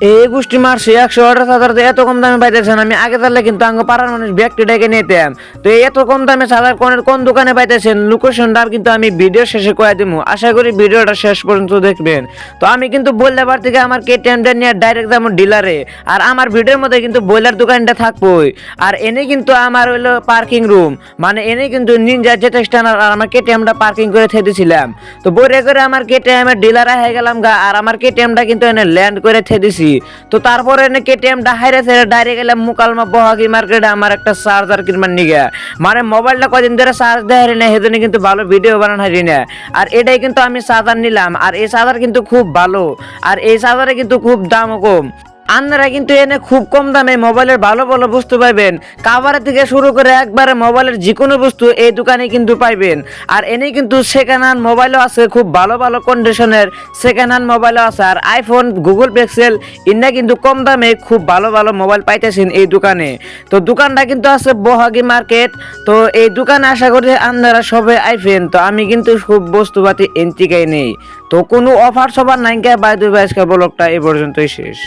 এই গোষ্ঠী মারছে 100 এত কম দামে পাইতেছেন। আমি আগে তাহলে কিন্তু আঙ্গ পাড়ার মানুষ ব্যক্তি ডেকে নিতাম। তো এই এত কম দামে চার্জার কোন দোকানে পাইতেছেন লোকেশনটা কিন্তু আমি ভিডিও শেষে কয়ে দিব। আশা করি ভিডিওটা শেষ পর্যন্ত দেখবেন। তো আমি কিন্তু বললে বার থেকে আমার কেটিএমটা নিয়ে ডাইরেক্ট যাবো ডিলারে। আর আমার ভিডিওর মধ্যে কিন্তু বয়লার দোকানটা থাকবোই। আর এনে কিন্তু আমার হইলো পার্কিং রুম, মানে এনে কিন্তু নিনজা জেট স্ট্যান্ডার আর আমার কেটিএমটা পার্কিং করে থেদিছিলাম। তো বইরে করে আমার কেটিএমের ডিলারে হয়ে গেলাম গা। আর আমার কেটিএমটা কিন্তু এনে ল্যান্ড করে থেদিছি। তো তারপরে এনে কেটিএমটা হাইরে ছেড়ে ডাইরেক্ট গেলাম মুকালমা বহাগি মার্কেটে আমার একটা চার্জার কিনবার নিগে। মানে মোবাইলটা কদিন ধরে চার্জ দেয় হারি না, সেজন্য কিন্তু ভালো ভিডিও বানান হারি না। আর এটাই কিন্তু আমি চার্জার নিলাম। আর এই চার্জার কিন্তু খুব ভালো। আর এই চার্জারে কিন্তু খুব দামও কম। আপনারা কিন্তু এনে খুব কম দামে মোবাইলের ভালো ভালো বস্তু পাইবেন। কাভারের থেকে শুরু করে একবারে মোবাইলের যে কোনো বস্তু এই দোকানে কিন্তু পাইবেন। আর এনে কিন্তু সেকেন্ড হ্যান্ড মোবাইলও আছে, খুব ভালো ভালো কন্ডিশনের সেকেন্ড হ্যান্ড মোবাইলও আছে। আর আইফোন, গুগল পিক্সেল ইন্না কিন্তু কম দামে খুব ভালো ভালো মোবাইল পাইতেছেন এই দোকানে। তো দোকানটা কিন্তু আছে বহাগি মার্কেট। তো এই দোকানে আশা করি আপনারা সবাই আইফেন। তো আমি কিন্তু খুব বস্তুপাতি এনতিকাই নেই। তো কোনো অফার সবার নাই। বাই দুই আজকের ব্লগটা এই পর্যন্তই শেষ।